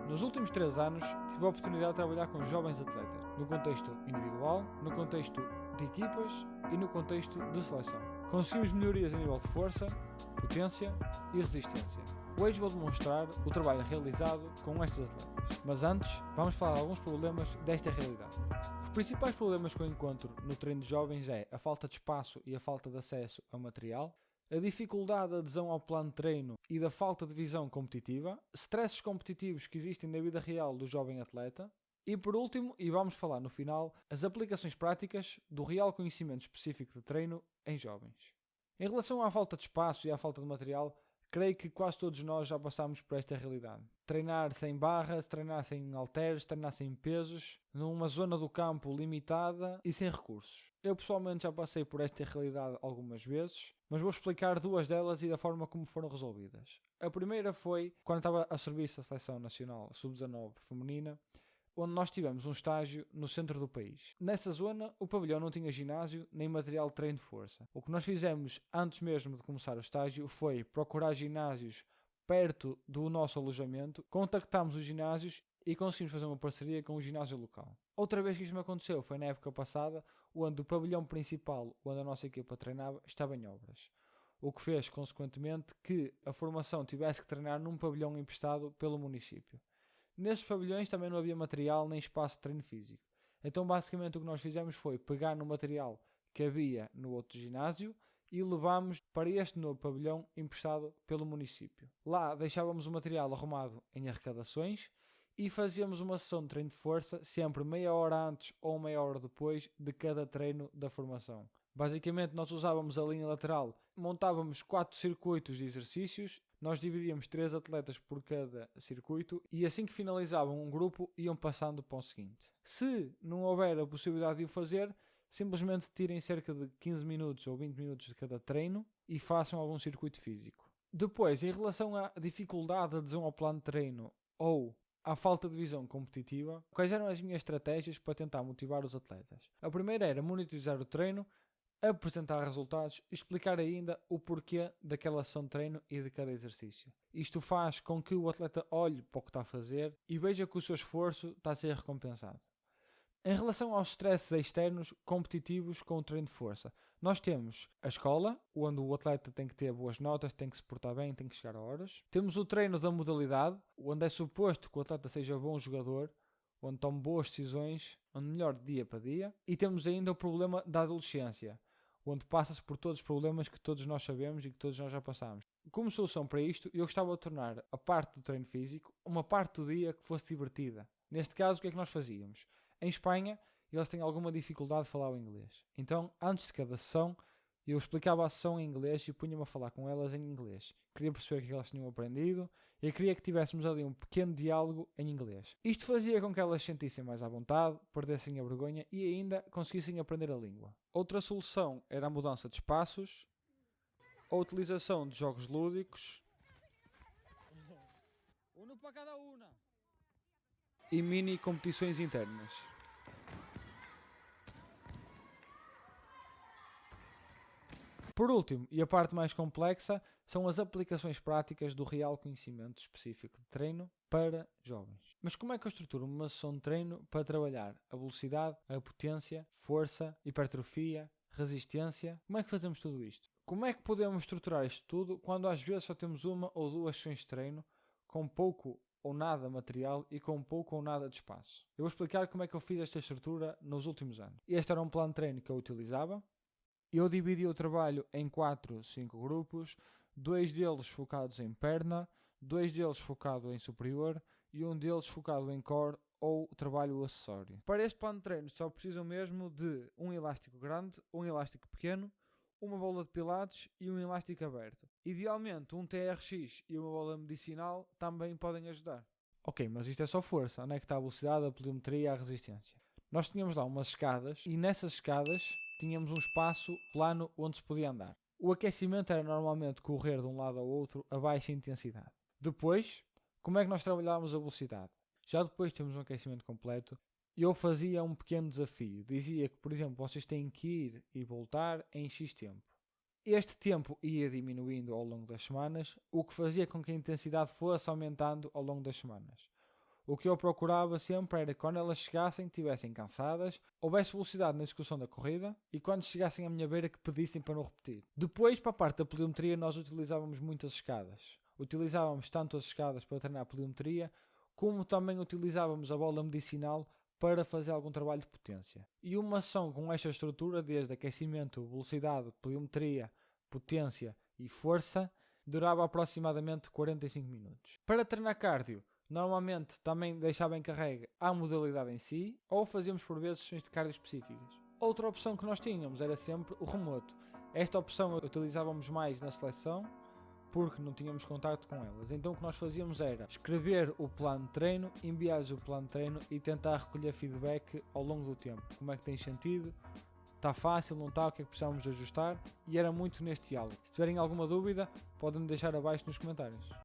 Nos últimos 3 anos, tive a oportunidade de trabalhar com jovens atletas, no contexto individual, no contexto de equipas e no contexto de seleção. Conseguimos melhorias a nível de força, potência e resistência. Hoje vou demonstrar o trabalho realizado com estes atletas, mas antes vamos falar de alguns problemas desta realidade. Os principais problemas que eu encontro no treino de jovens é a falta de espaço e a falta de acesso a material, a dificuldade de adesão ao plano de treino e da falta de visão competitiva, stresses competitivos que existem na vida real do jovem atleta e, por último, e vamos falar no final, as aplicações práticas do real conhecimento específico de treino em jovens. Em relação à falta de espaço e à falta de material, creio que quase todos nós já passamos por esta realidade. Treinar sem barras, treinar sem halteres, treinar sem pesos, numa zona do campo limitada e sem recursos. Eu pessoalmente já passei por esta realidade algumas vezes, mas vou explicar 2 delas e da forma como foram resolvidas. A primeira foi quando estava a serviço da Seleção Nacional Sub-19 feminina, onde nós tivemos um estágio no centro do país. Nessa zona, o pavilhão não tinha ginásio nem material de treino de força. O que nós fizemos antes mesmo de começar o estágio foi procurar ginásios perto do nosso alojamento, contactámos os ginásios e conseguimos fazer uma parceria com o ginásio local. Outra vez que isto me aconteceu foi na época passada, onde o pavilhão principal, onde a nossa equipa treinava, estava em obras. O que fez, consequentemente, que a formação tivesse que treinar num pavilhão emprestado pelo município. Nesses pavilhões também não havia material nem espaço de treino físico. Então basicamente o que nós fizemos foi pegar no material que havia no outro ginásio e levámos para este novo pavilhão emprestado pelo município. Lá deixávamos o material arrumado em arrecadações e fazíamos uma sessão de treino de força sempre meia hora antes ou meia hora depois de cada treino da formação. Basicamente nós usávamos a linha lateral, montávamos 4 circuitos de exercícios. Nós dividíamos 3 atletas por cada circuito e assim que finalizavam um grupo iam passando para o seguinte. Se não houver a possibilidade de o fazer, simplesmente tirem cerca de 15 minutos ou 20 minutos de cada treino e façam algum circuito físico. Depois, em relação à dificuldade de adesão ao plano de treino ou à falta de visão competitiva, quais eram as minhas estratégias para tentar motivar os atletas? A primeira era monitorizar o treino, apresentar resultados e explicar ainda o porquê daquela ação de treino e de cada exercício. Isto faz com que o atleta olhe para o que está a fazer e veja que o seu esforço está a ser recompensado. Em relação aos stresses externos competitivos com o treino de força, nós temos a escola, onde o atleta tem que ter boas notas, tem que se portar bem, tem que chegar a horas. Temos o treino da modalidade, onde é suposto que o atleta seja bom jogador, onde tome boas decisões, onde melhora dia para dia. E temos ainda o problema da adolescência, onde passa-se por todos os problemas que todos nós sabemos e que todos nós já passamos. Como solução para isto, eu gostava de tornar a parte do treino físico uma parte do dia que fosse divertida. Neste caso, o que é que nós fazíamos? Em Espanha, eles têm alguma dificuldade de falar o inglês. Então, antes de cada sessão, eu explicava a sessão em inglês e punha-me a falar com elas em inglês. Queria perceber o que elas tinham aprendido e queria que tivéssemos ali um pequeno diálogo em inglês. Isto fazia com que elas se sentissem mais à vontade, perdessem a vergonha e ainda conseguissem aprender a língua. Outra solução era a mudança de espaços, a utilização de jogos lúdicos para cada uma e mini competições internas. Por último, e a parte mais complexa, são as aplicações práticas do real conhecimento específico de treino para jovens. Mas como é que eu estruturo uma sessão de treino para trabalhar a velocidade, a potência, força, hipertrofia, resistência? Como é que fazemos tudo isto? Como é que podemos estruturar isto tudo quando às vezes só temos 1 ou 2 sessões de treino com pouco ou nada material e com pouco ou nada de espaço? Eu vou explicar como é que eu fiz esta estrutura nos últimos anos. Este era um plano de treino que eu utilizava. Eu dividi o trabalho em 4, 5 grupos, 2 deles focados em perna, 2 deles focados em superior e 1 deles focado em core ou trabalho acessório. Para este plano de treino só precisam mesmo de um elástico grande, um elástico pequeno, uma bola de pilates e um elástico aberto. Idealmente um TRX e uma bola medicinal também podem ajudar. Ok, mas isto é só força. Onde é que está a velocidade, a pliometria e a resistência? Nós tínhamos lá umas escadas e nessas escadas tínhamos um espaço plano onde se podia andar. O aquecimento era normalmente correr de um lado ao outro a baixa intensidade. Depois, como é que nós trabalhávamos a velocidade? Já depois temos um aquecimento completo. Eu fazia um pequeno desafio. Dizia que, por exemplo, vocês têm que ir e voltar em X tempo. Este tempo ia diminuindo ao longo das semanas, o que fazia com que a intensidade fosse aumentando ao longo das semanas. O que eu procurava sempre era que quando elas chegassem, estivessem cansadas, houvesse velocidade na execução da corrida e quando chegassem à minha beira que pedissem para não repetir. Depois, para a parte da pliometria, nós utilizávamos muitas escadas. Utilizávamos tanto as escadas para treinar a pliometria, como também utilizávamos a bola medicinal para fazer algum trabalho de potência. E uma ação com esta estrutura, desde aquecimento, velocidade, pliometria, potência e força, durava aproximadamente 45 minutos. Para treinar cardio, normalmente também deixava encarregue a modalidade em si, ou fazíamos por vezes sessões de cardio específicas. Outra opção que nós tínhamos era sempre o remoto. Esta opção utilizávamos mais na seleção, porque não tínhamos contacto com elas. Então o que nós fazíamos era escrever o plano de treino, enviar-lhes o plano de treino e tentar recolher feedback ao longo do tempo. Como é que tem sentido? Está fácil, não está? O que é que precisamos ajustar? E era muito neste diálogo. Se tiverem alguma dúvida, podem me deixar abaixo nos comentários.